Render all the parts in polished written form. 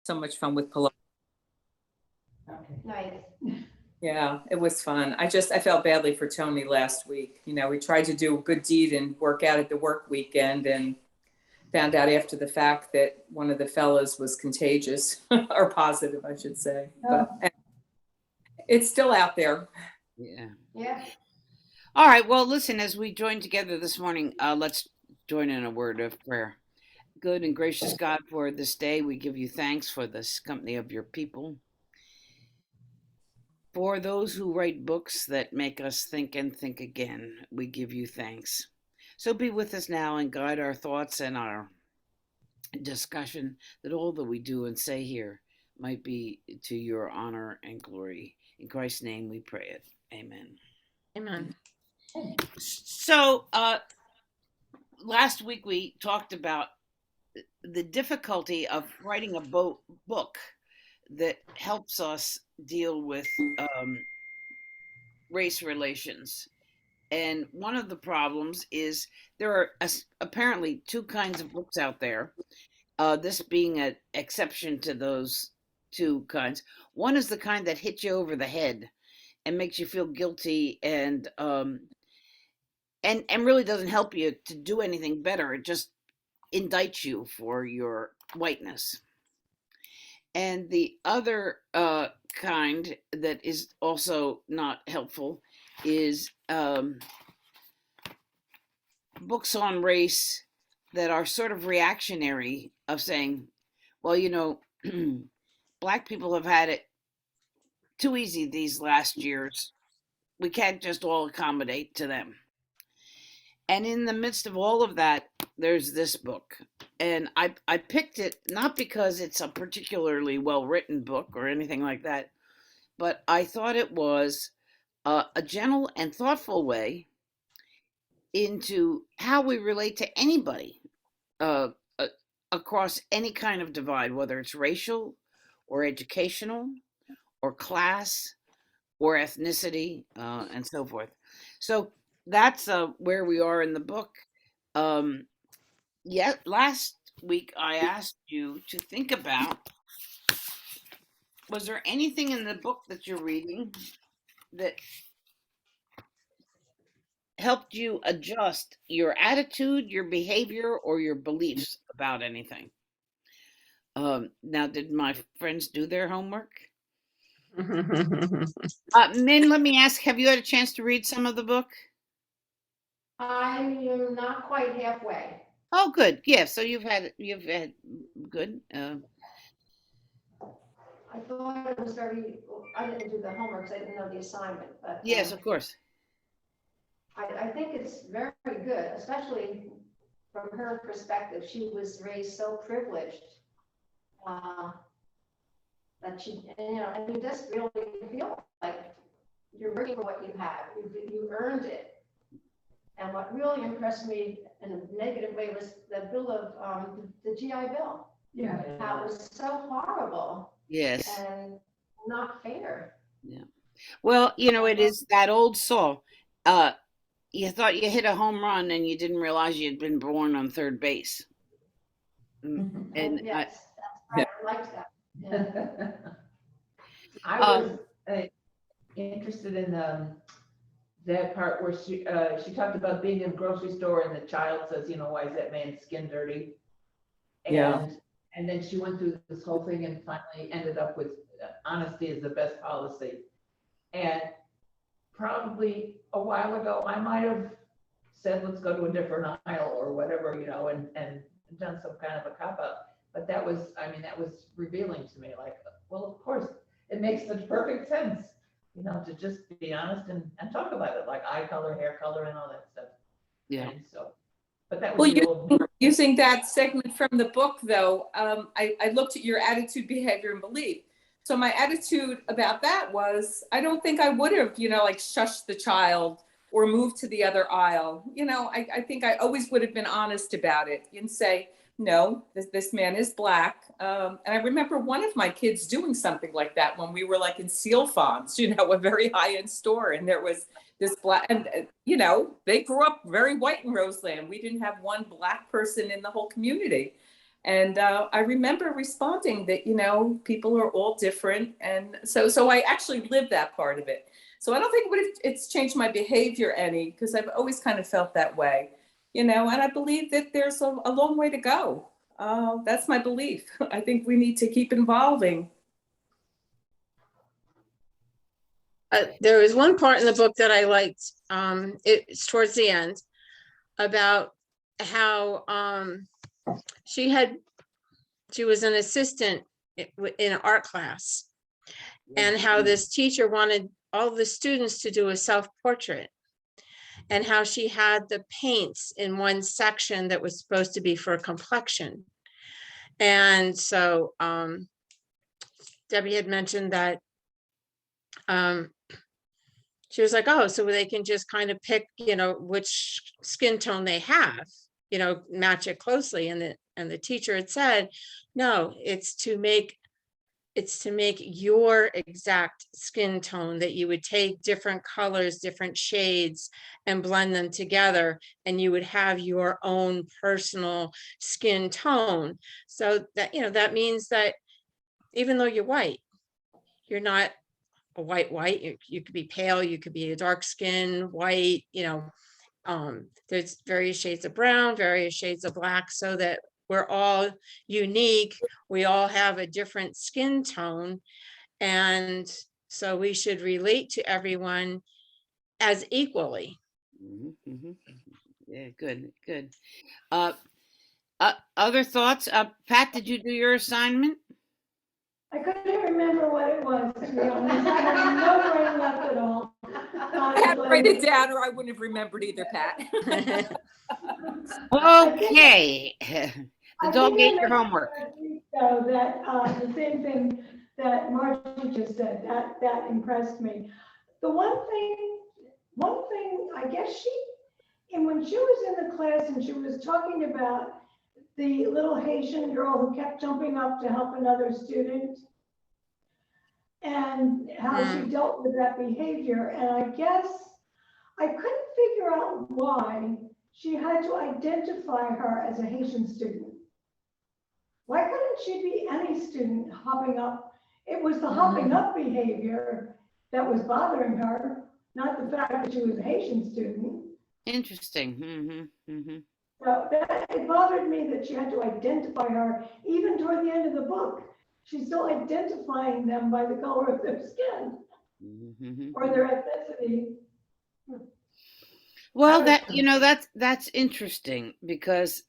so much fun with Pilates. Okay. Nice. Yeah, it was fun. I felt badly for Tony last week. We tried to do a good deed and work out at the work weekend and found out after the fact that one of the fellows was contagious or positive, I should say. Oh. But it's still out there. Yeah. Yeah. All right. Well, listen, as we join together this morning, let's join in a word of prayer. Good and gracious God, for this day, we give you thanks for this company of your people. For those who write books that make us think and think again, we give you thanks. So be with us now and guide our thoughts and our discussion, that all that we do and say here might be to your honor and glory. In Christ's name we pray it. Amen. Amen. So last week we talked about the difficulty of writing a book that helps us deal with race relations. And one of the problems is there are apparently two kinds of books out there, this being an exception to those two kinds. One is the kind that hits you over the head and makes you feel guilty and really doesn't help you to do anything better. It just indicts you for your whiteness. And the other kind that is also not helpful is books on race that are sort of reactionary, of saying, well, Black people have had it too easy these last years. We can't just all accommodate to them. And in the midst of all of that, there's this book. And I picked it not because it's a particularly well-written book or anything like that, but I thought it was a gentle and thoughtful way into how we relate to anybody across any kind of divide, whether it's racial or educational or class or ethnicity and so forth. So that's where we are in the book. Last week I asked you to think about, was there anything in the book that you're reading that helped you adjust your attitude, your behavior, or your beliefs about anything? Now, did my friends do their homework? Min, let me ask, have you had a chance to read some of the book? I am not quite halfway. Oh, good. Yeah, so you've had good. I thought it was I didn't do the homework, so I didn't know the assignment, but. Yes, of course. I think it's very good, especially from her perspective. She was raised so privileged that and you just really feel like you're working for what you have. You earned it. And what really impressed me in a negative way was the bill of the GI Bill. Yeah. That was so horrible. Yes. And not fair. Yeah. Well, it is that old saw. You thought you hit a home run and you didn't realize you had been born on third base. And yes, I liked that. Yeah. I was interested in that part where she talked about being in a grocery store and the child says, why is that man's skin dirty? And then she went through this whole thing and finally ended up with honesty is the best policy. And probably a while ago, I might have said, let's go to a different aisle or whatever, and done some kind of a cop out. But that was revealing to me, like, well, of course, it makes such perfect sense, to just be honest and talk about it, like eye color, hair color, and all that stuff. Yeah. And so, but that was using that segment from the book, though, I looked at your attitude, behavior, and belief. So my attitude about that was, I don't think I would have, like shushed the child or moved to the other aisle. I think I always would have been honest about it and say, no, this man is Black. And I remember one of my kids doing something like that when we were like in Seal Farms, a very high-end store. And there was this Black, and they grew up very white in Roseland. We didn't have one Black person in the whole community. And I remember responding that, people are all different. And so I actually lived that part of it. So I don't think it's changed my behavior any, because I've always kind of felt that way, and I believe that there's a long way to go. That's my belief. I think we need to keep evolving. There was one part in the book that I liked. It's towards the end about how she was an assistant in an art class, and how this teacher wanted all the students to do a self-portrait, and how she had the paints in one section that was supposed to be for complexion. And so Debbie had mentioned that she was like, oh, so they can just kind of pick, which skin tone they have, match it closely. And the teacher had said, no, it's to make your exact skin tone, that you would take different colors, different shades, and blend them together, and you would have your own personal skin tone. So that, that means that even though you're white, you're not a white, you could be pale, you could be a dark skin white, there's various shades of brown, various shades of black, so that we're all unique. We all have a different skin tone. And so we should relate to everyone as equally. Yeah, good. Other thoughts? Pat, did you do your assignment? I couldn't remember what it was, to be honest. I have no brain left at all. I had to write it down, or I wouldn't have remembered either, Pat. Okay. The dog ate your homework. So that the same thing that Margie just said, that impressed me. The one thing, I guess and when she was in the class and she was talking about the little Haitian girl who kept jumping up to help another student, and how she dealt with that behavior. And I guess I couldn't figure out why she had to identify her as a Haitian student. Why couldn't she be any student hopping up? It was the hopping up behavior that was bothering her, not the fact that she was a Haitian student. Interesting. So it bothered me that she had to identify her, even toward the end of the book. She's still identifying them by the color of their skin or their ethnicity. Well, that's interesting, because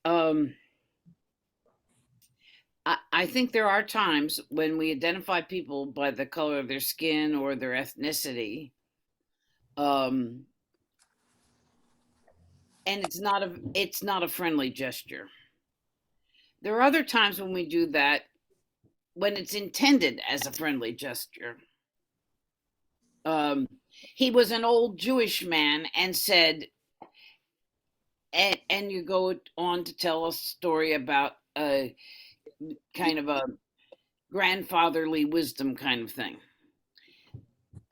I think there are times when we identify people by the color of their skin or their ethnicity, and it's not a friendly gesture. There are other times when we do that when it's intended as a friendly gesture. He was an old Jewish man and said, and you go on to tell a story about a kind of a grandfatherly wisdom kind of thing.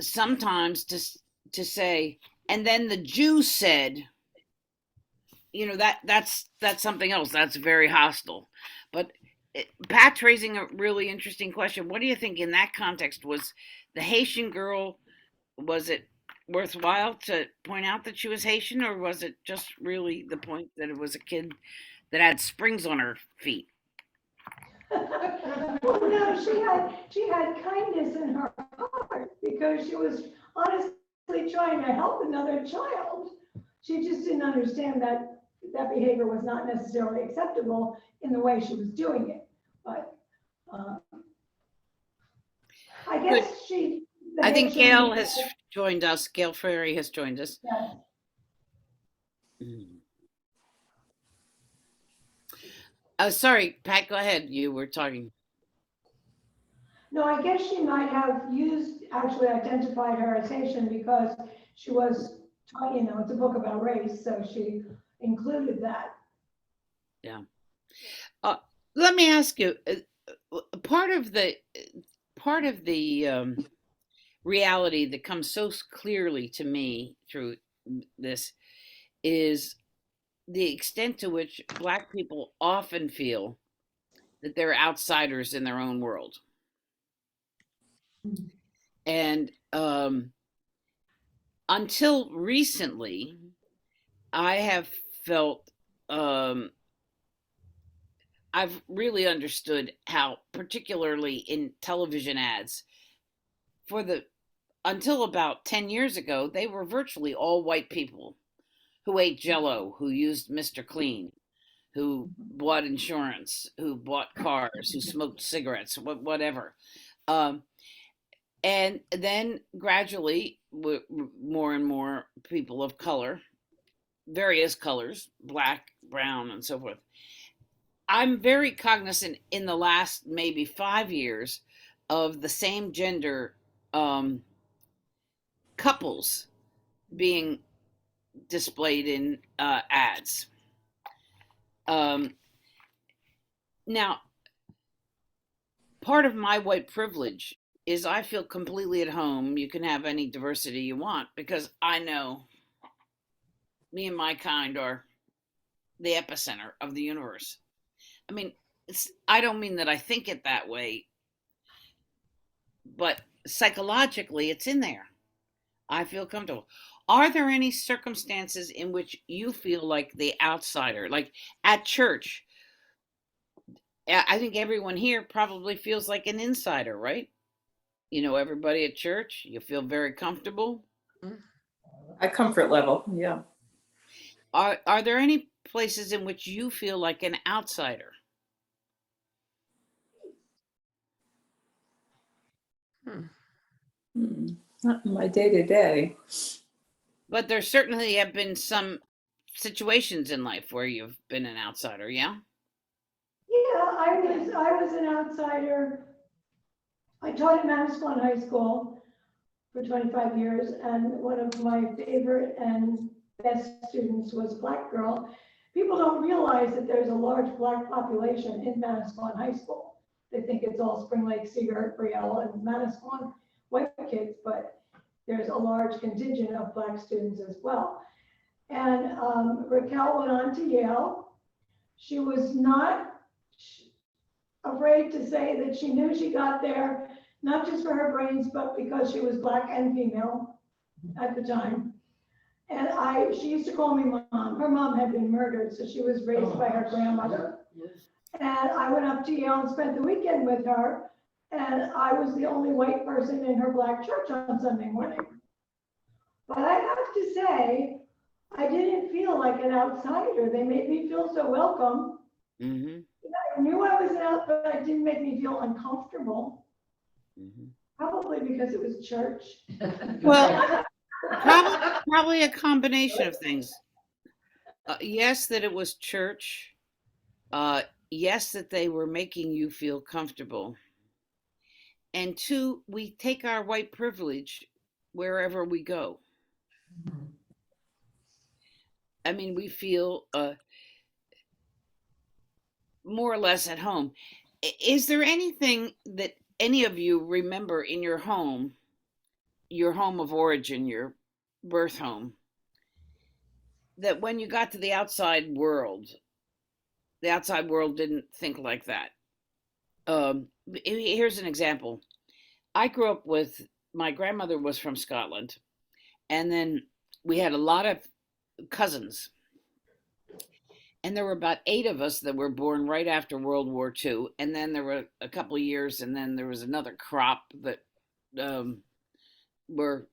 Sometimes to say, and then the Jew said, that's something else. That's very hostile. But Pat's raising a really interesting question. What do you think in that context? Was the Haitian girl, was it worthwhile to point out that she was Haitian, or was it just really the point that it was a kid that had springs on her feet? Well, no, she had kindness in her heart because she was honestly trying to help another child. She just didn't understand that behavior was not necessarily acceptable in the way she was doing it. But I guess I think Gail has joined us. Gail Ferry has joined us. Yes. Sorry, Pat, go ahead. You were talking. No, I guess she might have actually identified her as Haitian because she was, it's a book about race, so she included that. Yeah. Let me ask you, part of the reality that comes so clearly to me through this is the extent to which Black people often feel that they're outsiders in their own world. And until recently, I have felt I've really understood how, particularly in television ads, until about 10 years ago, they were virtually all white people who ate Jell-O, who used Mr. Clean, who bought insurance, who bought cars, who smoked cigarettes, whatever. And then gradually, more and more people of color, various colors, black, brown, and so forth. I'm very cognizant in the last maybe 5 years of the same gender couples being displayed in ads. Now, part of my white privilege is I feel completely at home. You can have any diversity you want because I know me and my kind are the epicenter of the universe. I mean, I don't mean that I think it that way, but psychologically it's in there. I feel comfortable. Are there any circumstances in which you feel like the outsider, like at church? I think everyone here probably feels like an insider, right? You know, everybody at church, you feel very comfortable. A comfort level, yeah. Are there any places in which you feel like an outsider? Not in my day-to-day. But there certainly have been some situations in life where you've been an outsider, yeah? Yeah, I was an outsider. I taught at Manasquan High School for 25 years, and one of my favorite and best students was a Black girl. People don't realize that there's a large Black population in Manasquan High School. They think it's all Spring Lake, Cedar, Brielle, and Manasquan white kids, but there's a large contingent of Black students as well. And Raquel went on to Yale. She was not afraid to say that she knew she got there, not just for her brains, but because she was Black and female at the time. And she used to call me mom. Her mom had been murdered, so she was raised by her grandmother. And I went up to Yale and spent the weekend with her. And I was the only white person in her Black church on Sunday morning. But I have to say, I didn't feel like an outsider. They made me feel so welcome. Mm-hmm. I knew I was an outsider, but it didn't make me feel uncomfortable. Mm-hmm. Probably because it was church. Well, probably a combination of things. Yes, that it was church. Yes, that they were making you feel comfortable. And two, we take our white privilege wherever we go. I mean, we feel more or less at home. Is there anything that any of you remember in your home of origin, your birth home, that when you got to the outside world didn't think like that? Here's an example. I grew up with, my grandmother was from Scotland, and then we had a lot of cousins. And there were about 8 of us that were born right after World War II. And then there were a couple of years, and then there was another crop that were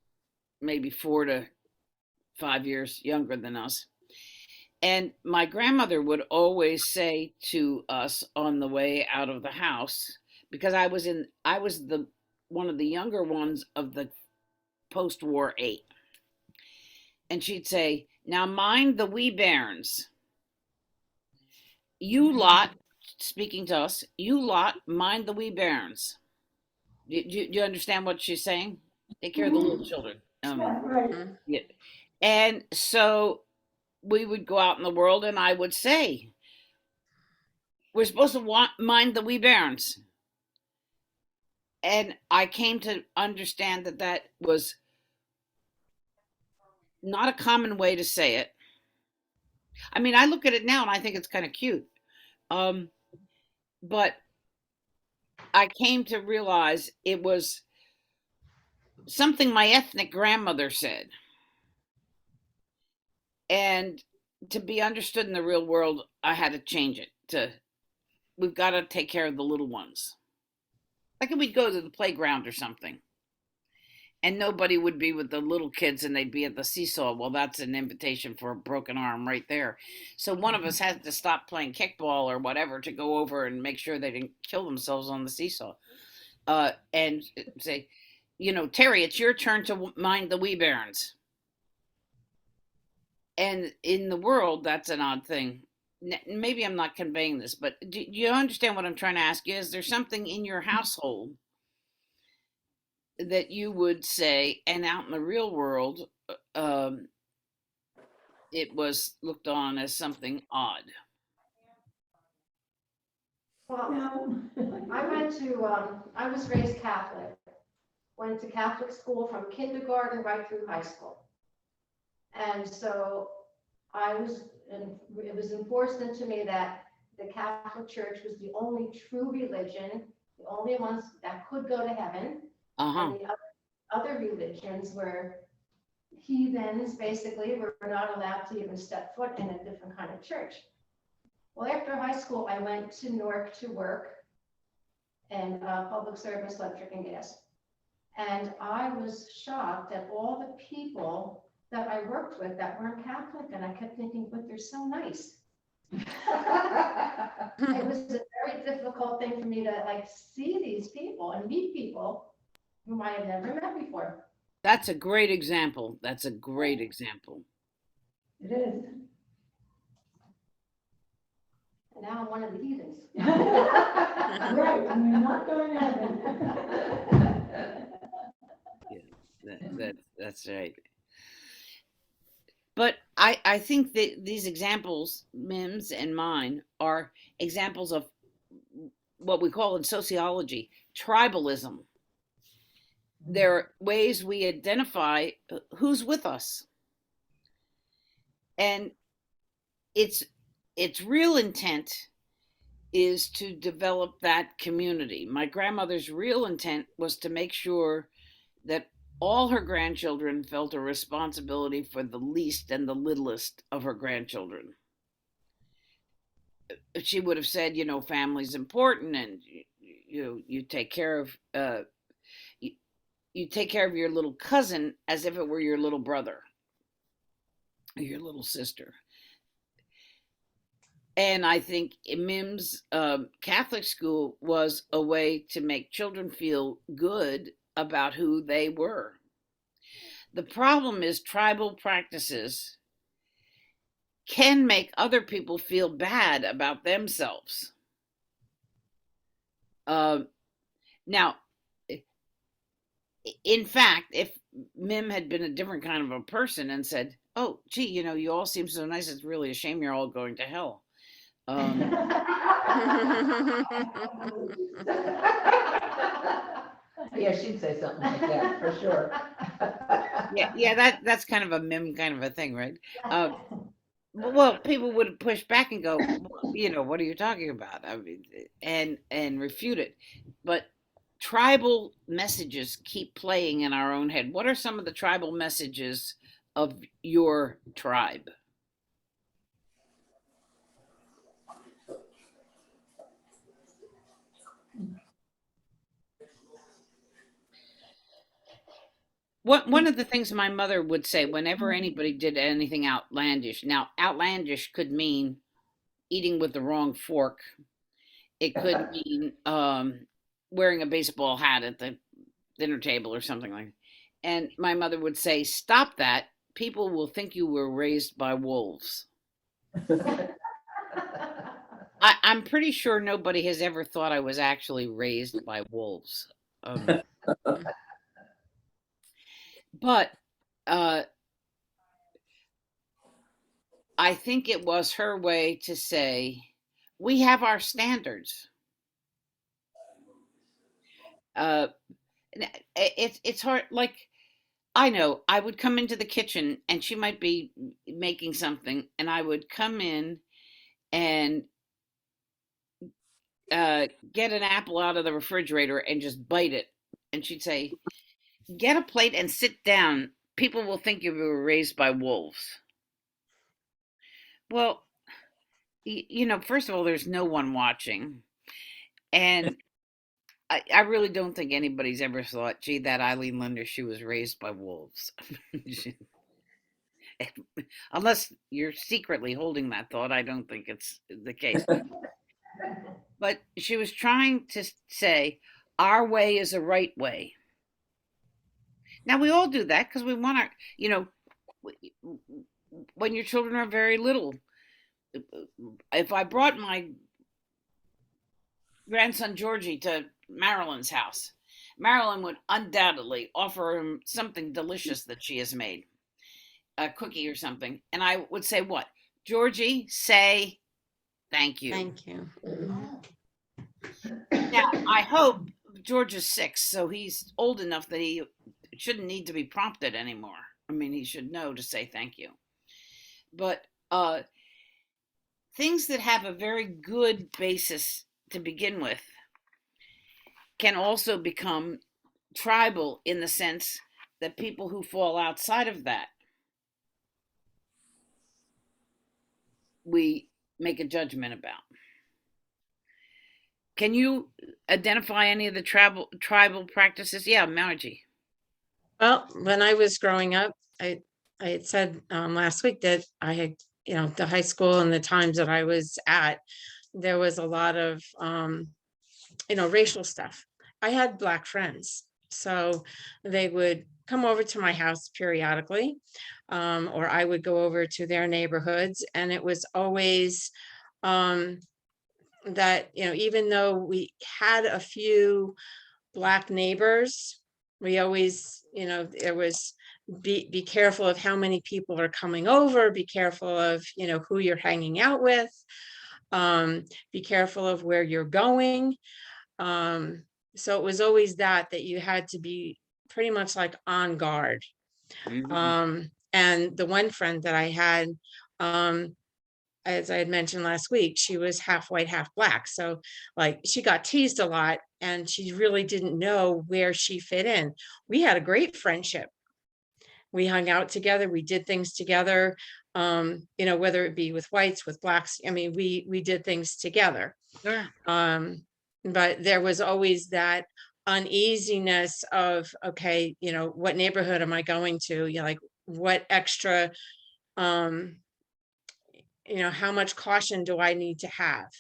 maybe 4 to 5 years younger than us. And my grandmother would always say to us on the way out of the house, because I was one of the younger ones of the post-war 8. And she'd say, "Now mind the wee bairns. You lot," speaking to us, "you lot mind the wee bairns." Do you understand what she's saying? Take care of the little children. Right. Yeah. And so we would go out in the world, and I would say, "We're supposed to mind the wee bairns." And I came to understand that that was not a common way to say it. I mean, I look at it now and I think it's kind of cute. but I came to realize it was something my ethnic grandmother said. And to be understood in the real world, I had to change it to, we've got to take care of the little ones. Like if we'd go to the playground or something, and nobody would be with the little kids and they'd be at the seesaw. Well, that's an invitation for a broken arm right there. So one of us had to stop playing kickball or whatever to go over and make sure they didn't kill themselves on the seesaw. And say, Terry, it's your turn to mind the wee bairns. And in the world, that's an odd thing. Maybe I'm not conveying this, but do you understand what I'm trying to ask you? Is there something in your household that you would say, and out in the real world, it was looked on as something odd? Well, I was raised Catholic, went to Catholic school from kindergarten right through high school. And so it was enforced into me that the Catholic Church was the only true religion, the only ones that could go to heaven. Uh-huh. And the other religions were heathens, basically, were not allowed to even step foot in a different kind of church. Well, after high school, I went to Newark to work in public service, electric and gas. And I was shocked at all the people that I worked with that weren't Catholic. And I kept thinking, but they're so nice. It was a very difficult thing for me to see these people and meet people whom I had never met before. That's a great example. That's a great example. It is. And now I'm one of the heathens. Right, and you're not going to heaven. That's right. But I think that these examples, Mim's and mine, are examples of what we call in sociology tribalism. There are ways we identify who's with us. And its real intent is to develop that community. My grandmother's real intent was to make sure that all her grandchildren felt a responsibility for the least and the littlest of her grandchildren. She would have said, family's important, and you take care of you take care of your little cousin as if it were your little brother or your little sister. And I think Mim's Catholic school was a way to make children feel good about who they were. The problem is tribal practices can make other people feel bad about themselves. Now, in fact, if Mim had been a different kind of a person and said, oh, gee, you all seem so nice, it's really a shame you're all going to hell. Yeah, she'd say something like that for sure. Yeah, that's kind of a Mim kind of a thing, right? Well, people would push back and go, what are you talking about? I mean, and refute it. But tribal messages keep playing in our own head. What are some of the tribal messages of your tribe? One of the things my mother would say whenever anybody did anything outlandish, now outlandish could mean eating with the wrong fork. It could mean wearing a baseball hat at the dinner table or something like that. And my mother would say, stop that. People will think you were raised by wolves. I'm pretty sure nobody has ever thought I was actually raised by wolves. But I think it was her way to say, we have our standards. It's hard. Like, I know I would come into the kitchen and she might be making something, and I would come in and get an apple out of the refrigerator and just bite it. And she'd say, get a plate and sit down. People will think you were raised by wolves. Well, first of all, there's no one watching. And I really don't think anybody's ever thought, gee, that Eileen Linder, she was raised by wolves. Unless you're secretly holding that thought, I don't think it's the case. But she was trying to say, our way is a right way. Now, we all do that because we want our, when your children are very little, if I brought my grandson Georgie to Marilyn's house, Marilyn would undoubtedly offer him something delicious that she has made, a cookie or something. And I would say, what? Georgie, say thank you. Thank you. Now, I hope George is 6, so he's old enough that he shouldn't need to be prompted anymore. I mean, he should know to say thank you. But things that have a very good basis to begin with can also become tribal in the sense that people who fall outside of that, we make a judgment about. Can you identify any of the tribal practices? Yeah, Margie. Well, when I was growing up, I had said last week that I had, the high school and the times that I was at, there was a lot of, racial stuff. I had Black friends, so they would come over to my house periodically, or I would go over to their neighborhoods, and it was always that, even though we had a few Black neighbors, we always, there was be careful of how many people are coming over, be careful of, who you're hanging out with, be careful of where you're going. So it was always that you had to be pretty much like on guard. Mm-hmm. And the one friend that I had, as I had mentioned last week, she was half white, half Black. So like she got teased a lot and she really didn't know where she fit in. We had a great friendship. We hung out together. We did things together, whether it be with whites, with Blacks. I mean, we did things together. Sure. But there was always that uneasiness of, okay, what neighborhood am I going to? Like what extra, how much caution do I need to have?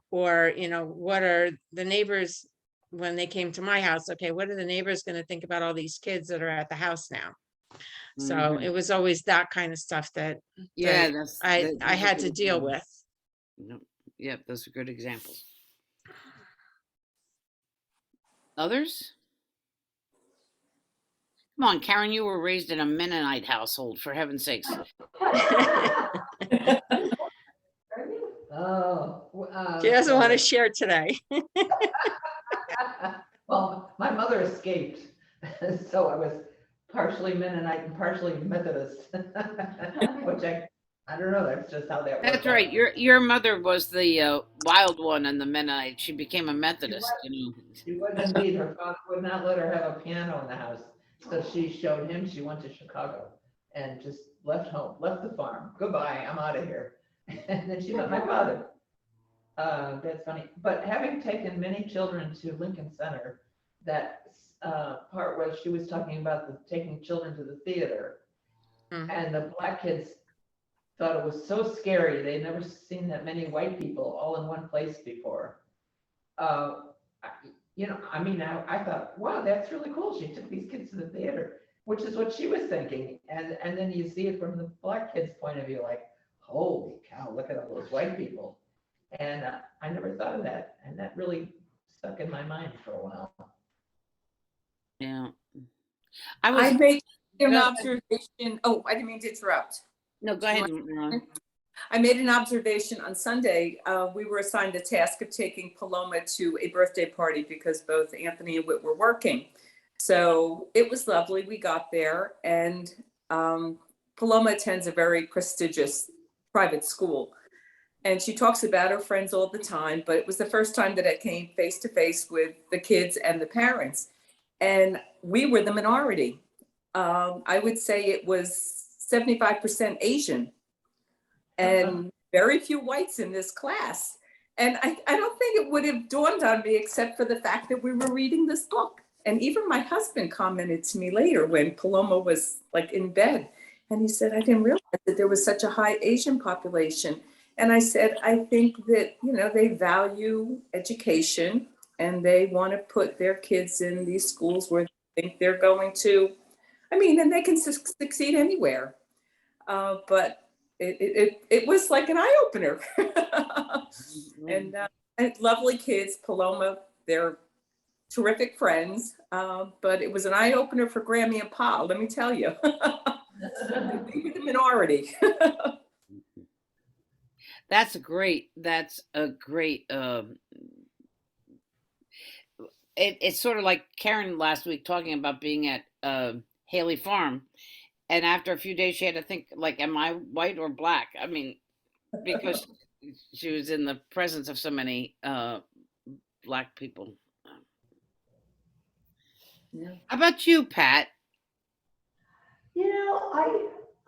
Or, what are the neighbors when they came to my house? Okay, what are the neighbors going to think about all these kids that are at the house now? So Mhm. it was always that kind of stuff that Yeah, I had to deal with. Yeah, those are good examples. Others? Come on, Karen, you were raised in a Mennonite household, for heaven's sakes. She doesn't want to share today. Well, my mother escaped, so I was partially Mennonite and partially Methodist, which I don't know, that's just how that worked. That's right. Your mother was the wild one in the Mennonite. She became a Methodist. She was indeed. Her father would not let her have a piano in the house, so she showed him. She went to Chicago and just left the farm. Goodbye, I'm out of here. And then she met my father. That's funny. But having taken many children to Lincoln Center, that part where she was talking about taking children to the theater, and the Black kids thought it was so scary. They'd never seen that many white people all in one place before. I thought, wow, that's really cool. She took these kids to the theater, which is what she was thinking. And then you see it from the Black kids' point of view, like, holy cow, look at all those white people. And I never thought of that. And that really stuck in my mind for a while. Yeah. I made an observation. Oh, I didn't mean to interrupt. No, go ahead. I made an observation on Sunday. We were assigned the task of taking Paloma to a birthday party because both Anthony and Whit were working. So it was lovely. We got there, and Paloma attends a very prestigious private school. And she talks about her friends all the time, but it was the first time that I came face to face with the kids and the parents. And we were the minority. I would say it was 75% Asian and very few whites in this class. And I don't think it would have dawned on me except for the fact that we were reading this book. And even my husband commented to me later when Paloma was like in bed. And he said, I didn't realize that there was such a high Asian population. And I said, I think that, you know, they value education and they want to put their kids in these schools where they think they're going to, I mean, and they can succeed anywhere. But it was like an eye opener. And lovely kids, Paloma, they're terrific friends. But it was an eye opener for Grammy and Pa, let me tell you. We were the minority. That's a great, it's sort of like Karen last week talking about being at Haley Farm. And after a few days, she had to think, like, am I white or black? I mean, because she was in the presence of so many black people. Yeah. How about you, Pat? You know,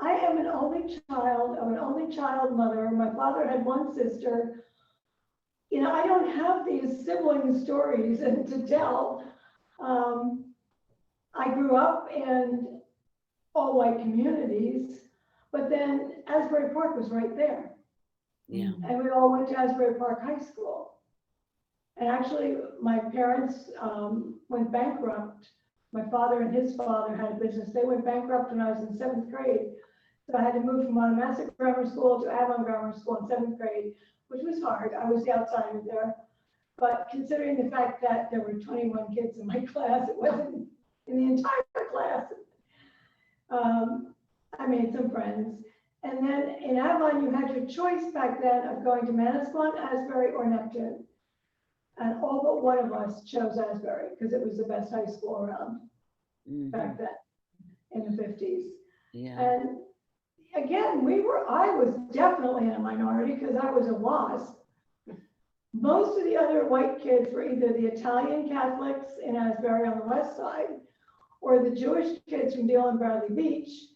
I am an only child. I'm an only child mother. My father had one sister. You know, I don't have these sibling stories and to tell. I grew up in all white communities, but then Asbury Park was right there. Yeah. And we all went to Asbury Park High School. And actually, my parents went bankrupt. My father and his father had a business. They went bankrupt when I was in 7th grade. So I had to move from Onamassa Grammar School to Avon Grammar School in 7th grade, which was hard. I was the outsider there. But considering the fact that there were 21 kids in my class, it wasn't in the entire class. I made some friends. And then in Avon, you had your choice back then of going to Manasquan, Asbury, or Neptune. And all but one of us chose Asbury because it was the best high school around back then in the 50s. Yeah. And again, I was definitely in a minority because I was a WASP. Most of the other white kids were either the Italian Catholics in Asbury on the west side or the Jewish kids from Deal and Bradley Beach.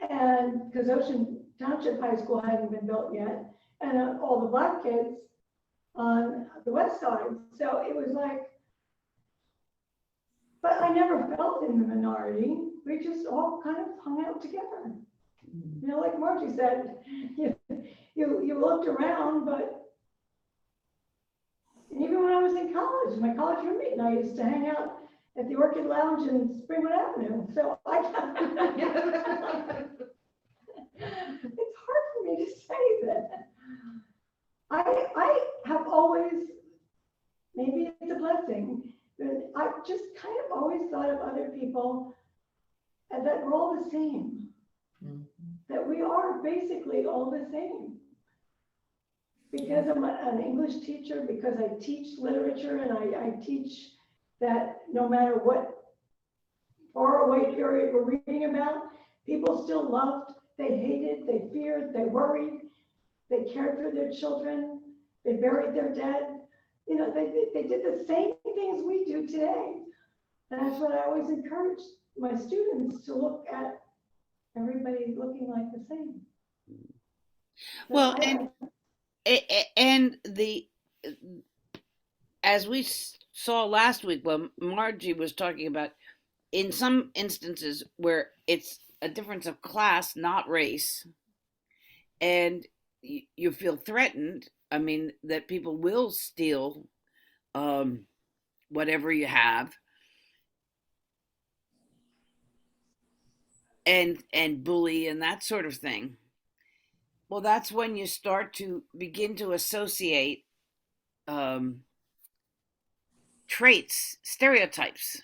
And because Ocean Township High School hadn't been built yet, and all the black kids on the west side. So it was like, but I never felt in the minority. We just all kind of hung out together. You know, like Margie said, you looked around, but even when I was in college, my college roommate and I used to hang out at the Orchid Lounge in Springwood Avenue. So it's hard for me to say that. I have always, maybe it's a blessing, but I've just kind of always thought of other people and that we're all the same. That we are basically all the same. Because I'm an English teacher, because I teach literature and I teach that no matter what faraway period we're reading about, people still loved, they hated, they feared, they worried, they cared for their children, they buried their dead. You know, they did the same things we do today. And that's what I always encourage my students to look at everybody looking like the same. So Well, and as we saw last week when Margie was talking about, in some instances where it's a difference of class, not race, and you feel threatened, I mean, that people will steal whatever you have and bully and that sort of thing. Well, that's when you start to begin to associate traits, stereotypes.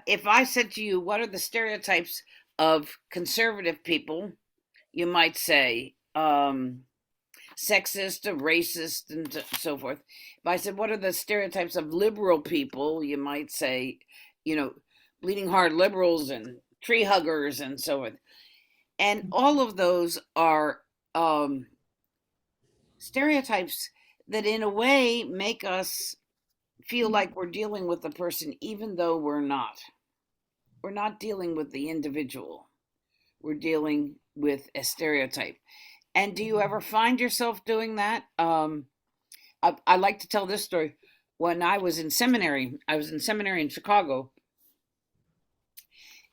If I said to you, what are the stereotypes of conservative people? You might say sexist, or racist, and so forth. If I said, what are the stereotypes of liberal people? You might say, you know, bleeding heart liberals and tree huggers and so forth. And all of those are stereotypes that in a way make us feel like we're dealing with the person, even though we're not. We're not dealing with the individual. We're dealing with a stereotype. And do you ever find yourself doing that? I like to tell this story. When I was in seminary in Chicago,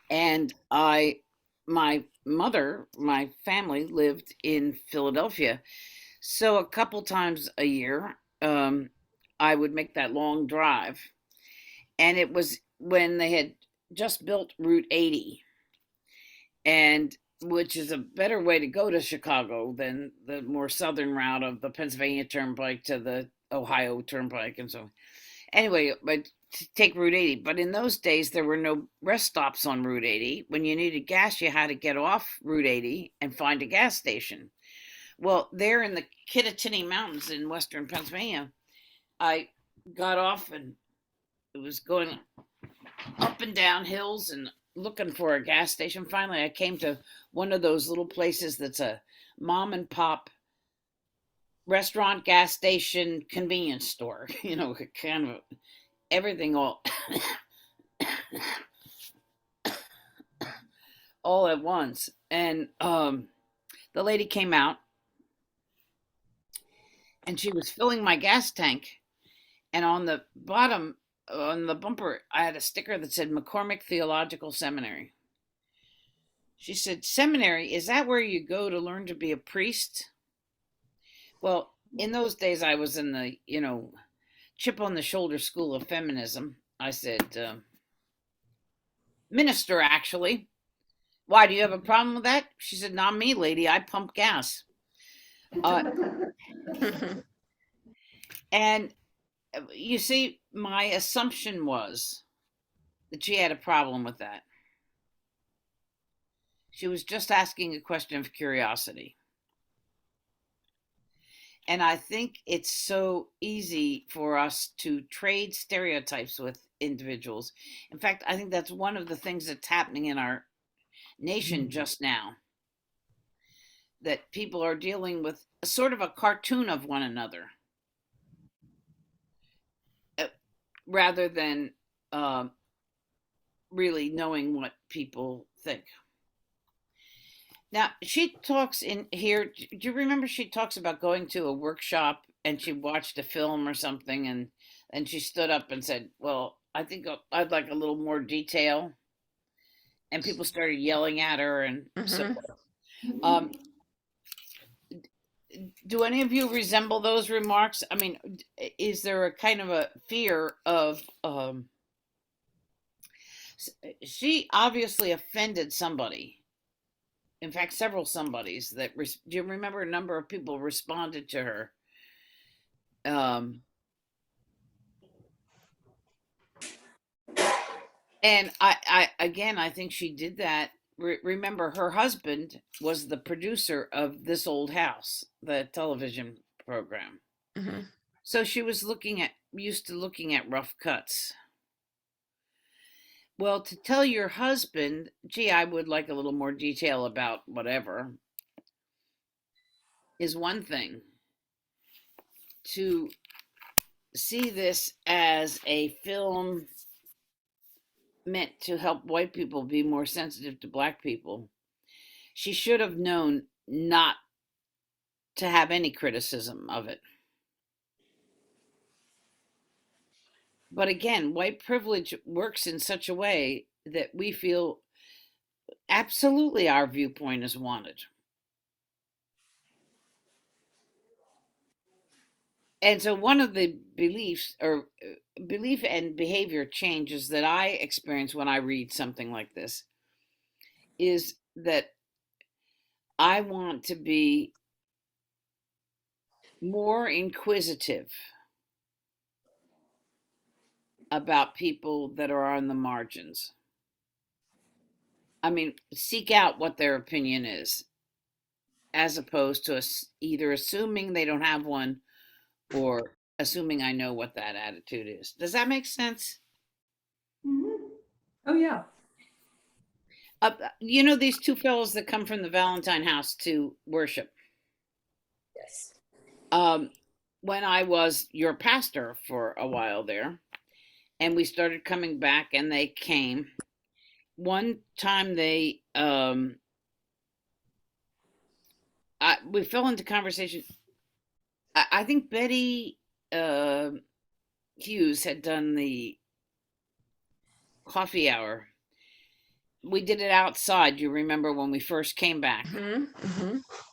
and my family lived in Philadelphia. So a couple times a year, I would make that long drive. And it was when they had just built Route 80, and which is a better way to go to Chicago than the more southern route of the Pennsylvania Turnpike to the Ohio Turnpike and so on. Anyway, but take Route 80. But in those days, there were no rest stops on Route 80. When you needed gas, you had to get off Route 80 and find a gas station. Well, there in the Kittatinny Mountains in western Pennsylvania, I got off and it was going up and down hills and looking for a gas station. Finally, I came to one of those little places that's a mom and pop restaurant, gas station, convenience store, kind of everything all at once. And the lady came out and she was filling my gas tank, and on the bottom, on the bumper, I had a sticker that said McCormick Theological Seminary. She said, "Seminary, is that where you go to learn to be a priest?" Well, in those days, I was in the, chip on the shoulder school of feminism. I said, "Minister, actually." "Why, do you have a problem with that?" She said, "Not me, lady. I pump gas." And you see, my assumption was that she had a problem with that. She was just asking a question of curiosity. And I think it's so easy for us to trade stereotypes with individuals. In fact, I think that's one of the things that's happening in our nation just now. That people are dealing with a sort of a cartoon of one another, rather than really knowing what people think. Now, she talks in here. Do you remember she talks about going to a workshop and she watched a film or something, and she stood up and said, "Well, I think I'd like a little more detail." And people started yelling at her. And so, do any of you resemble those remarks? I mean, is there a kind of a fear of, she obviously offended somebody. In fact, several somebodies that, do you remember a number of people responded to her? And I think she did that. Remember, her husband was the producer of This Old House, the television program. Mm-hmm. So she was used to looking at rough cuts. Well, to tell your husband, "Gee, I would like a little more detail about whatever," is one thing. To see this as a film meant to help white people be more sensitive to black people, she should have known not to have any criticism of it. But again, white privilege works in such a way that we feel absolutely our viewpoint is wanted. And so one of the belief and behavior changes that I experience when I read something like this is that I want to be more inquisitive about people that are on the margins. I mean, seek out what their opinion is, as opposed to either assuming they don't have one or assuming I know what that attitude is. Does that make sense? Mm-hmm. Oh, yeah. These two fellows that come from the Valentine house to worship. Yes. when I was your pastor for a while there, and we started coming back, and they came. One time we fell into conversation. I think Betty Hughes had done the coffee hour. We did it outside. You remember when we first came back,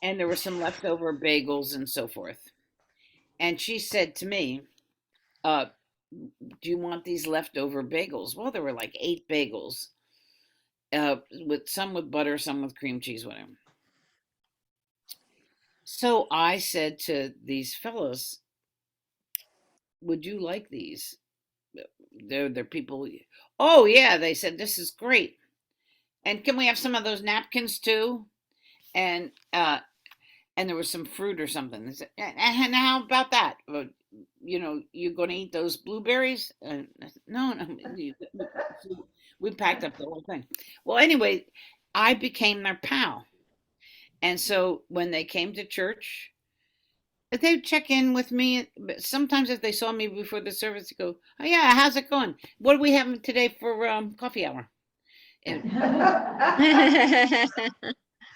and there were some leftover bagels and so forth. And she said to me, "Do you want these leftover bagels?" Well, there were like 8 bagels, with some with butter, some with cream cheese, whatever. So I said to these fellows, "Would you like these?" They're people. Oh yeah, they said, "This is great." And can we have some of those napkins too? And there was some fruit or something. They said, and how about that? You're going to eat those blueberries? No, no. We packed up the whole thing. Well, anyway, I became their pal. And so when they came to church, they'd check in with me. Sometimes if they saw me before the service, they go, "Oh yeah, how's it going? What are we having today for coffee hour?" And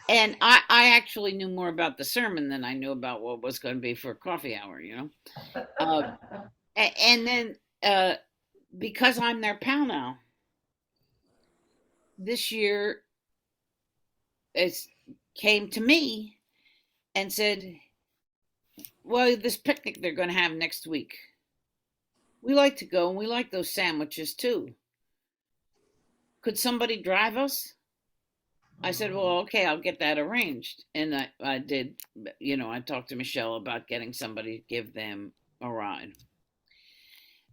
And I actually knew more about the sermon than I knew about what was going to be for coffee hour, and then because I'm their pal now, this year it came to me and said, "Well, this picnic they're going to have next week, we like to go, and we like those sandwiches too. Could somebody drive us?" I said, "Well, okay, I'll get that arranged." And I did, I talked to Michelle about getting somebody to give them a ride.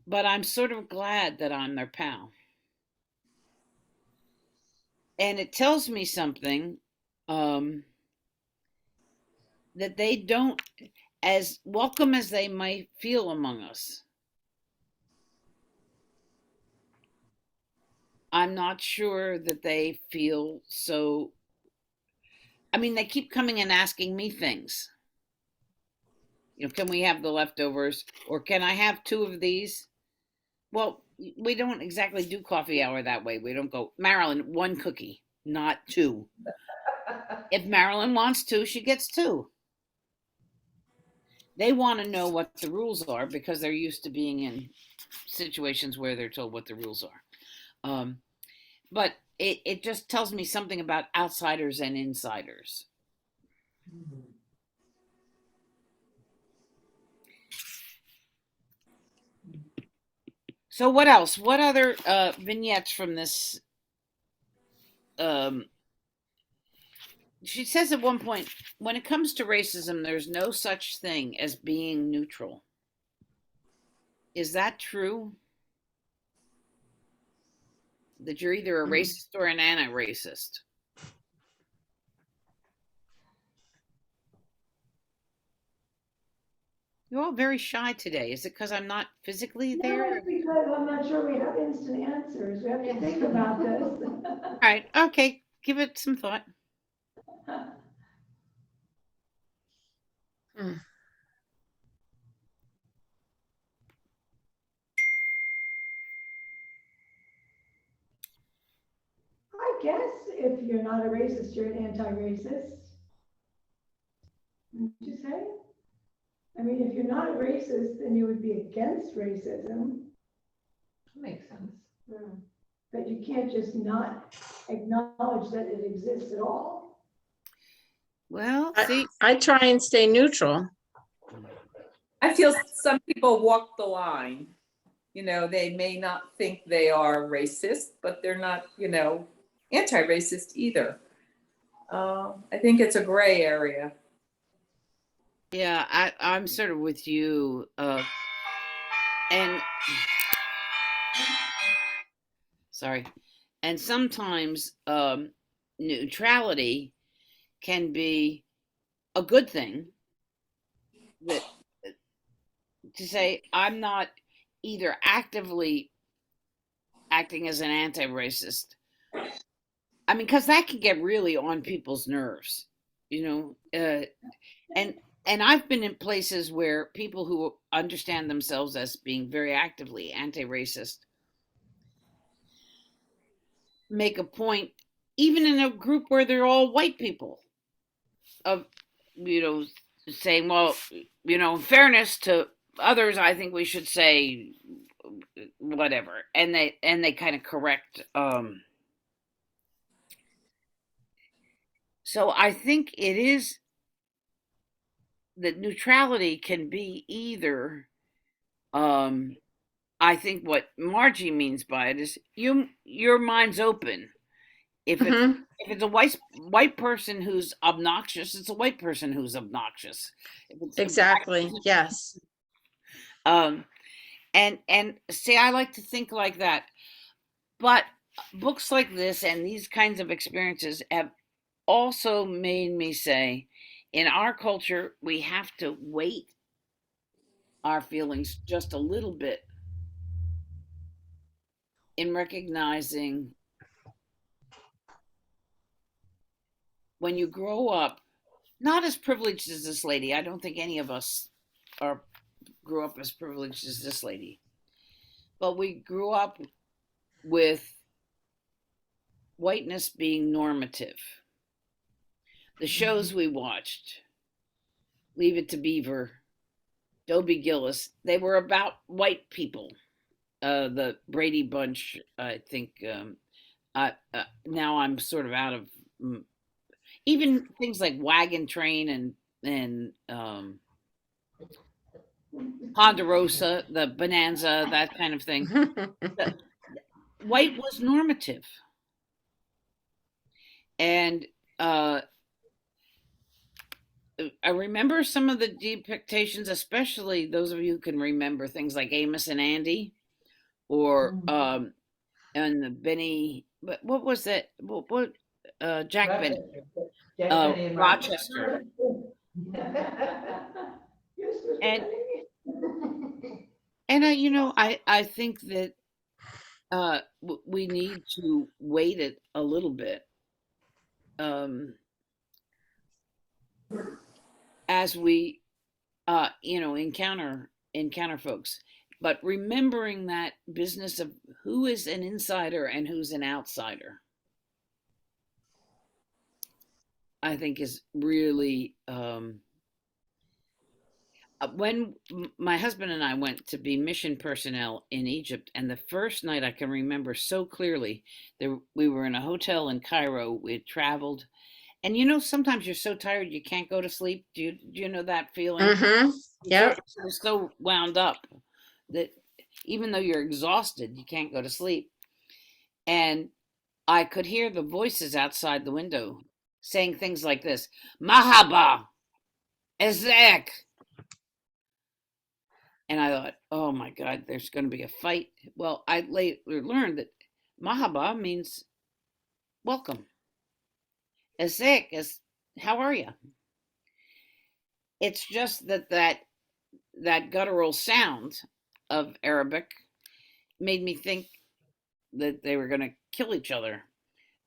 But I'm sort of glad that I'm their pal. And it tells me something, that they don't, as welcome as they might feel among us, I'm not sure that they feel so. I mean, they keep coming and asking me things. Can we have the leftovers? Or can I have 2 of these? Well, we don't exactly do coffee hour that way. We don't go, "Marilyn, 1 cookie, not 2. If Marilyn wants 2, she gets 2. They want to know what the rules are because they're used to being in situations where they're told what the rules are. But it just tells me something about outsiders and insiders. So what else? What other vignettes from this? She says at one point, when it comes to racism, there's no such thing as being neutral. Is that true? That you're either a racist or an anti-racist? You're all very shy today. Is it because I'm not physically No, there? it's because I'm not sure we have instant answers. We have to think about this. All right. Okay. Give it some thought. I guess if you're not a racist, you're an anti-racist. Wouldn't you say? I mean, if you're not a racist, then you would be against racism. Makes sense. But you can't just not acknowledge that it exists at all. Well, see, I try and stay neutral. I feel some people walk the line. They may not think they are racist, but they're not, anti-racist either. I think it's a gray area. yeah, I'm sort of with you. And sorry. And sometimes neutrality can be a good thing. That to say I'm not either actively acting as an anti-racist. I mean, because that can get really on people's nerves, and and I've been in places where people who understand themselves as being very actively anti-racist make a point, even in a group where they're all white people, of, you know, saying, well, you know, in fairness to others, I think we should say whatever, and they kind of correct. So I think it is that neutrality can be either. I think what Margie means by it is your mind's open. If it's Mhm. if it's a white person who's obnoxious, it's a white person who's obnoxious. If it's a black Exactly. person, Yes. um, and see, I like to think like that. But books like this and these kinds of experiences have also made me say, in our culture, we have to weight our feelings just a little bit in recognizing when you grow up, not as privileged as this lady. I don't think any of us are grew up as privileged as this lady, but we grew up with whiteness being normative. The shows we watched, Leave It to Beaver, Dobie Gillis, they were about white people. The Brady Bunch, I think. Now I'm sort of out of even things like Wagon Train and Ponderosa, the Bonanza, that kind of thing. The, white was normative, and I remember some of the depictions, especially those of you who can remember things like Amos and Andy, or and the Benny. What was that? What Jack Benny, Jack Benny and Rochester, Yes, Mr. and Benny. you know, I think that we need to weight it a little bit, um, as we you know, encounter folks, but remembering that business of who is an insider and who's an outsider, I think is really when my husband and I went to be mission personnel in Egypt, and the first night I can remember so clearly, we were in a hotel in Cairo. We had traveled, and you know, sometimes you're so tired you can't go to sleep. Do you know that feeling? Mhm. Yep. You're so wound up that even though you're exhausted, you can't go to sleep. And I could hear the voices outside the window saying things like this: Mahaba, Ezek. And I thought, oh my God, there's going to be a fight. Well, I later learned that Mahaba means welcome. Ezek is how are you? It's just that guttural sound of Arabic made me think that they were going to kill each other,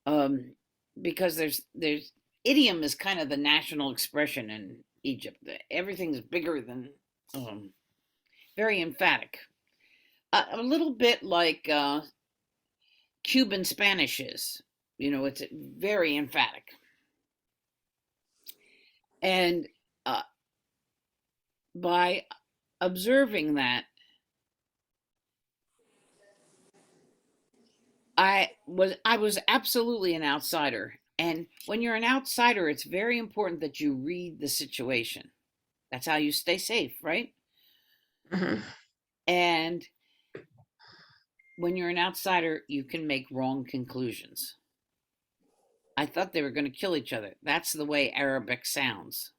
um, because there's idiom is kind of the national expression in Egypt. Everything's bigger than, very emphatic, a little bit like Cuban Spanish is. You know, it's very emphatic, and uh, by observing that, I was absolutely an outsider. And when you're an outsider, it's very important that you read the situation. That's how you stay safe, right? Mhm. And when you're an outsider, you can make wrong conclusions. I thought they were going to kill each other. That's the way Arabic sounds.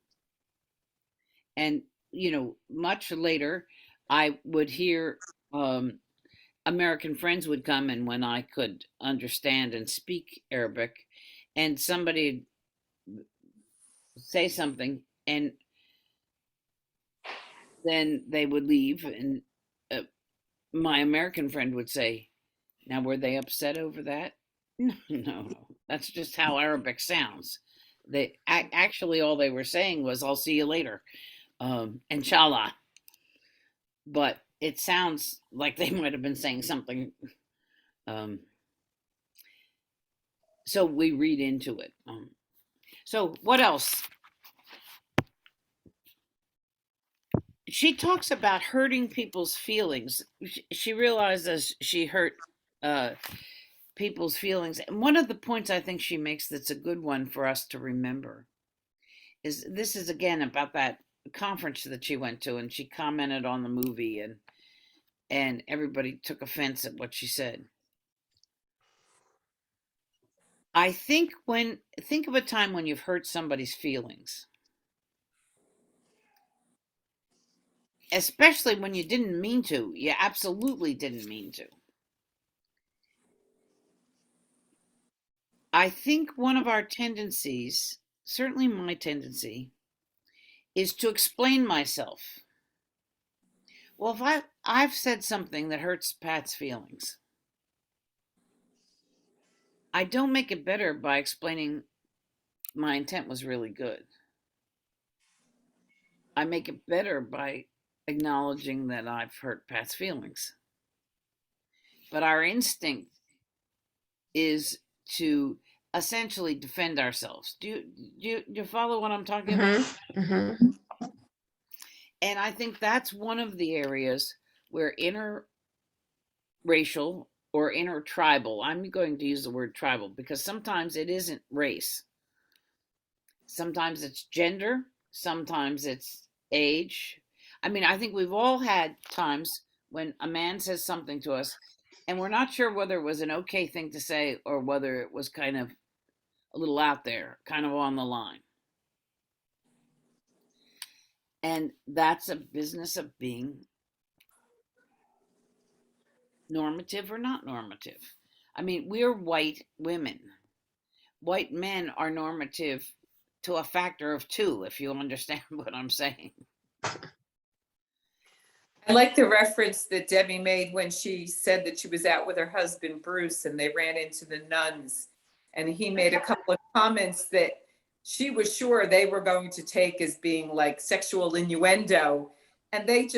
And, you know, much later, I would hear American friends would come, and when I could understand and speak Arabic, and somebody say something, and then they would leave, and uh, my American friend would say, "Now, were they upset over that?" No, no, no. That's just how Arabic sounds. Actually all they were saying was, "I'll see you later, inshallah." But it sounds like they might have been saying something. So we read into it. So what else? She talks about hurting people's feelings. She realizes she hurt people's feelings. And one of the points I think she makes that's a good one for us to remember is this is again about that conference that she went to, and she commented on the movie, and everybody took offense at what she said. I think think of a time when you've hurt somebody's feelings, especially when you didn't mean to. You absolutely didn't mean to. I think one of our tendencies, certainly my tendency, is to explain myself. Well, if I've said something that hurts Pat's feelings, I don't make it better by explaining my intent was really good. I make it better by acknowledging that I've hurt Pat's feelings. But our instinct is to essentially defend ourselves. Do you follow what I'm talking about? Mm-hmm. And I think that's one of the areas where interracial or intertribal, I'm going to use the word tribal because sometimes it isn't race. Sometimes it's gender, sometimes it's age. I mean, I think we've all had times when a man says something to us and we're not sure whether it was an okay thing to say or whether it was kind of a little out there, kind of on the line. And that's a business of being normative or not normative. I mean, we're white women. White men are normative to a factor of 2, if you understand what I'm saying. I like the reference that Debbie made when she said that she was out with her husband, Bruce, and they ran into the nuns. And he made a couple of comments that she was sure they were going to take as being like sexual innuendo. And they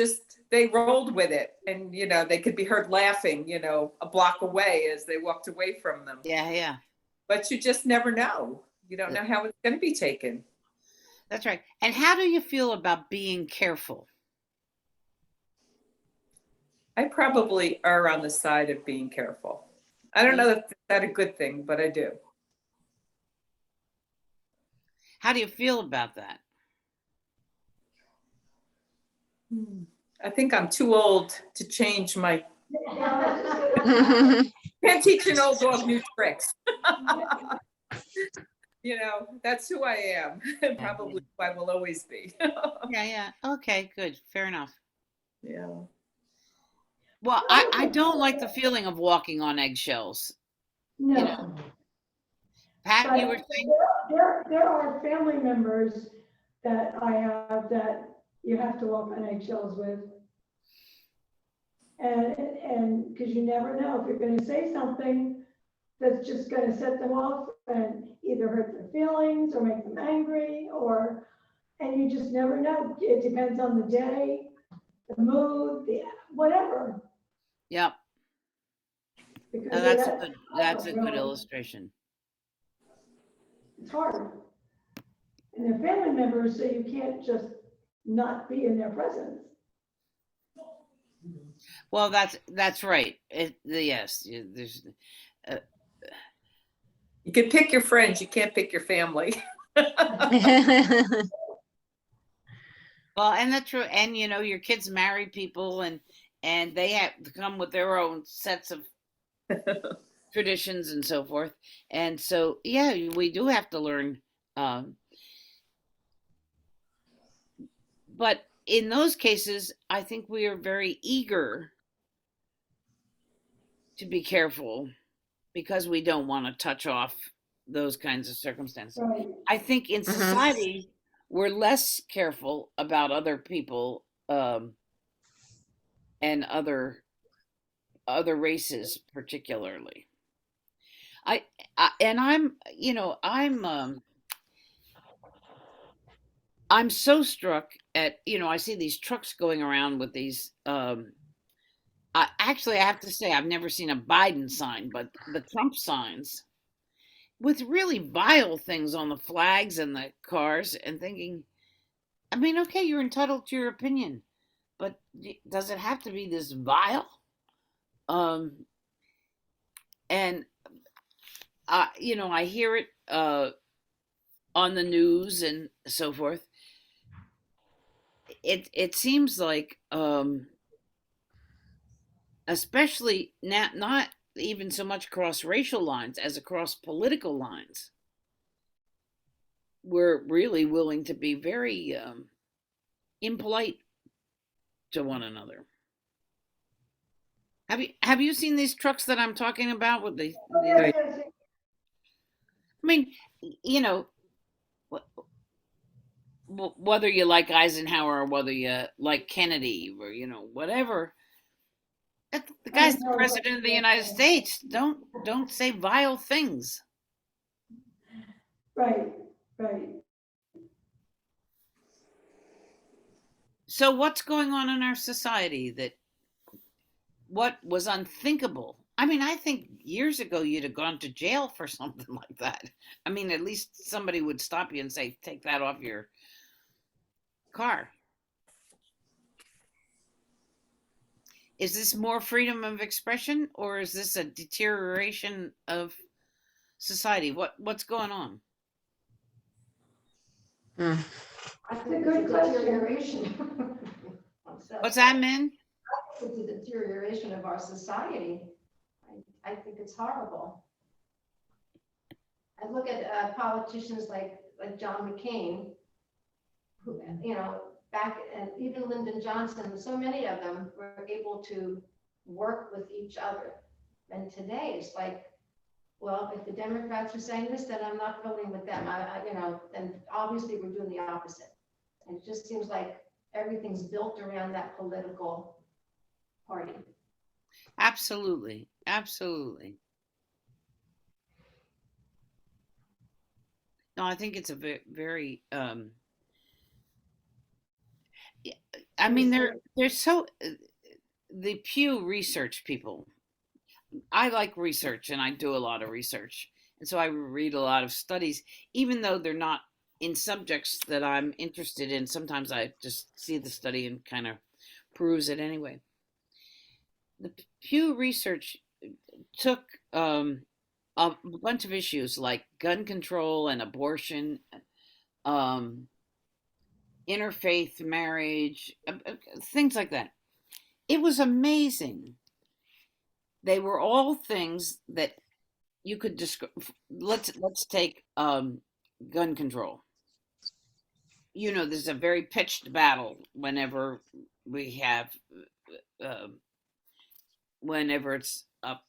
rolled with it. And, they could be heard laughing, a block away as they walked away from them. Yeah. But you just never know. You don't know how it's going to be taken. That's right. And how do you feel about being careful? I probably err on the side of being careful. I don't know if that's a good thing, but I do. How do you feel about that? I think I'm too old to change my. Mm-hmm. Can't teach an old dog new tricks. That's who I am. Probably who I will always be. Yeah. Okay, good. Fair enough. Yeah. Well, I don't like the feeling of walking on eggshells. No. Pat, But you were saying? there are family members that I have that you have to walk on eggshells with. And because you never know if you're going to say something that's just going to set them off and either hurt their feelings or make them angry, and you just never know. It depends on the day, the mood, whatever. Yep. Because That's a good illustration. It's hard. And they're family members, so you can't just not be in their presence. Well, that's right. Yes, there's. You can pick your friends, you can't pick your family. Well, and that's true. And your kids marry people, and they have to come with their own sets of traditions and so forth. And so, yeah, we do have to learn. But in those cases, I think we are very eager to be careful because we don't want to touch off those kinds of circumstances. Right. I think in society, we're less careful about other people and other races, particularly. I'm I'm so struck at, I see these trucks going around with these. Actually, I have to say, I've never seen a Biden sign, but the Trump signs with really vile things on the flags and the cars, and thinking, I mean, okay, you're entitled to your opinion, but does it have to be this vile? And I hear it on the news and so forth. It seems like, especially not even so much across racial lines as across political lines, we're really willing to be very impolite to one another. Have you seen these trucks that I'm talking about with the Yes, yes, yes. I mean, whether you like Eisenhower or whether you like Kennedy or whatever, the guy's the president of the United States. Don't say vile things. Right, right. So what's going on in our society that what was unthinkable? I mean, I think years ago you'd have gone to jail for something like that. I mean, at least somebody would stop you and say, take that off your car. Is this more freedom of expression, or is this a deterioration of society? What's going on? Mm. I It's a think good it's a question. deterioration. What's that mean? It's a deterioration of our society. I think it's horrible. I look at politicians like John McCain, who, back, and even Lyndon Johnson, so many of them were able to work with each other. And today it's like, well, if the Democrats are saying this, then I'm not voting with them. Then obviously we're doing the opposite. And it just seems like everything's built around that political party. Absolutely. Absolutely. No, I think it's a very, very I mean, they're so the Pew Research people. I like research and I do a lot of research. And so I read a lot of studies, even though they're not in subjects that I'm interested in. Sometimes I just see the study and kind of peruse it anyway. The Pew Research took a bunch of issues like gun control and abortion, um, interfaith marriage, things like that. It was amazing. They were all things that you could describe. Let's take gun control. There's a very pitched battle whenever we have, uh, whenever it's up.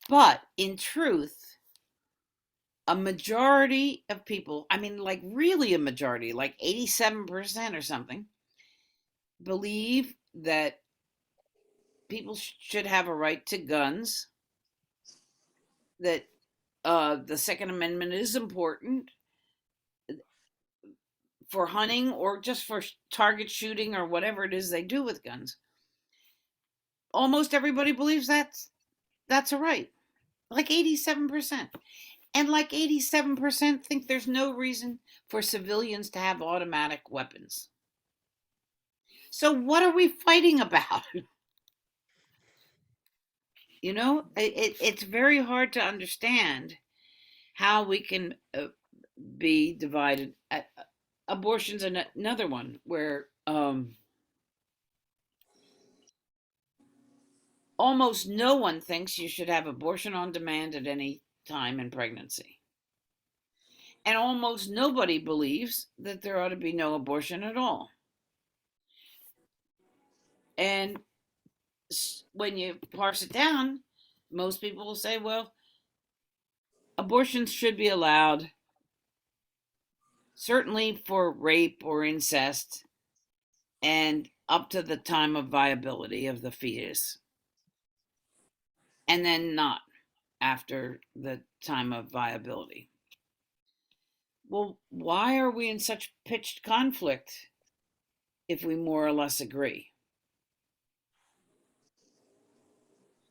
But in truth, a majority of people, I mean, like really a majority, like 87% or something, believe that people should have a right to guns, that the Second Amendment is important for hunting or just for target shooting or whatever it is they do with guns. Almost everybody believes that's a right, like 87%. And like 87% think there's no reason for civilians to have automatic weapons. So what are we fighting about? It's very hard to understand how we can be divided. Abortion's another one where almost no one thinks you should have abortion on demand at any time in pregnancy. And almost nobody believes that there ought to be no abortion at all. And when you parse it down, most people will say, well, abortions should be allowed, certainly for rape or incest, and up to the time of viability of the fetus, and then not after the time of viability. Well, why are we in such pitched conflict if we more or less agree?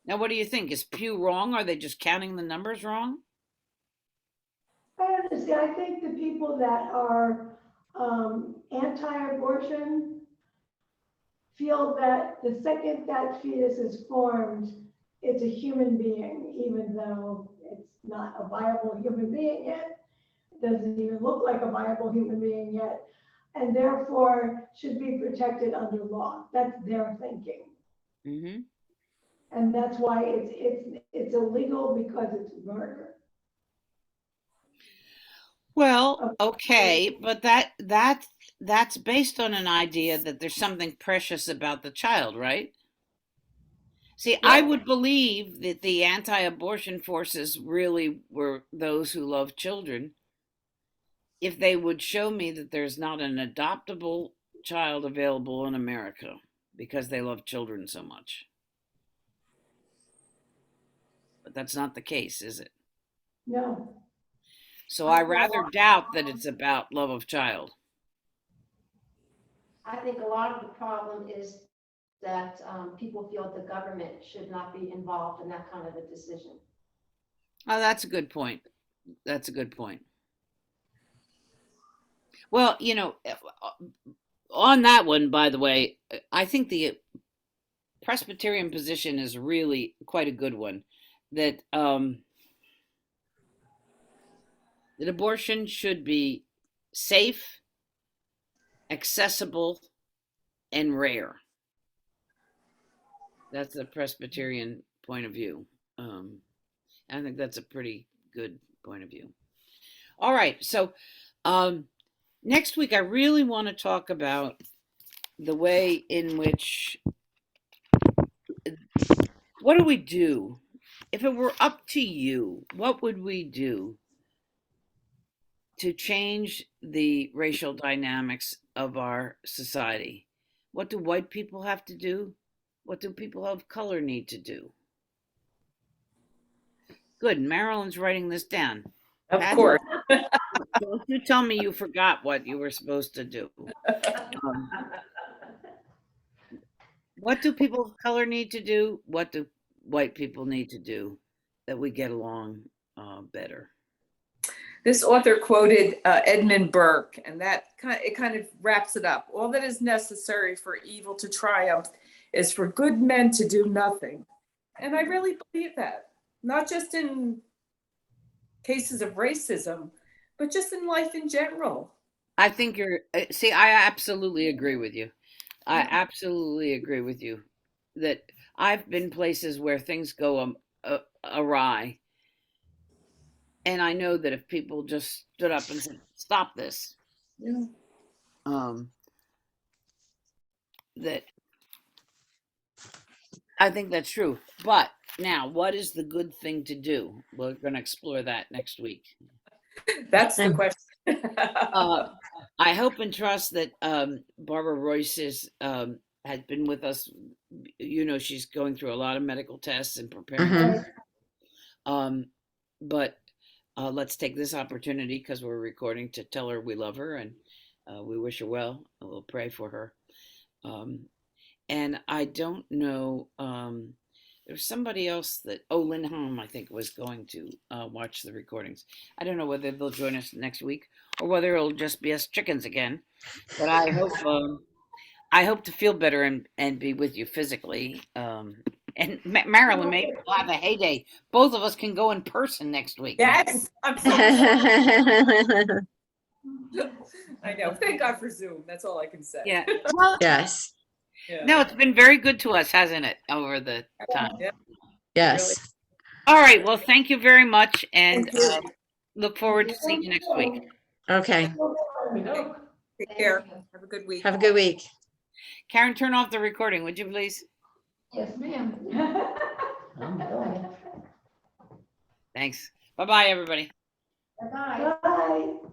Now, what do you think? Is Pew wrong? Are they just counting the numbers wrong? I understand. I think the people that are anti-abortion feel that the second that fetus is formed, it's a human being, even though it's not a viable human being yet. It doesn't even look like a viable human being yet, and therefore should be protected under law. That's their thinking. Mm-hmm. And that's why it's illegal, because it's murder. Well, okay, but that's based on an idea that there's something precious about the child, right? See, I would believe that the anti-abortion forces really were those who love children if they would show me that there's not an adoptable child available in America because they love children so much. But that's not the case, is it? No. So I rather doubt that it's about love of child. I think a lot of the problem is that people feel the government should not be involved in that kind of a decision. Oh, that's a good point. That's a good point. Well, on that one, by the way, I think the Presbyterian position is really quite a good one. That that abortion should be safe, accessible, and rare. That's the Presbyterian point of view. I think that's a pretty good point of view. All right, so next week I really want to talk about the way in which, what do we do? If it were up to you, what would we do to change the racial dynamics of our society? What do white people have to do? What do people of color need to do? Good. Marilyn's writing this down. Of Patty, course. don't you tell me you forgot what you were supposed to do. What do people of color need to do? What do white people need to do that we get along better? This author quoted Edmund Burke, and that kind of wraps it up. All that is necessary for evil to triumph is for good men to do nothing. And I really believe that, not just in cases of racism, but just in life in general. I think I absolutely agree with you. I absolutely agree with you that I've been places where things go awry. And I know that if people just stood up and said, stop this, that I think that's true. But now, what is the good thing to do? We're going to explore that next week. That's the question. I hope and trust that Barbara Royce has been with us. She's going through a lot of medical tests and preparing. But let's take this opportunity, because we're recording, to tell her we love her and we wish her well. And we'll pray for her. And I don't know, there's somebody else Lynn Holm, I think, was going to watch the recordings. I don't know whether they'll join us next week or whether it'll just be us chickens again. But I hope to feel better and be with you physically. And Marilyn, maybe we'll have a heyday. Both of us can go in person next week. Yes. I'm so I know. Thank God for Zoom. That's all I can say. Yeah. Well, Yes. Yeah. no, it's been very good to us, hasn't it, over the time? Yeah. Yes. All right. Well, thank you very much, and Thank you. look forward to seeing you next week. Okay. Take care. Have a good week. Have a good week. Karen, turn off the recording, would you please? Yes, ma'am. Thanks. Bye-bye, everybody. Bye-bye. Bye.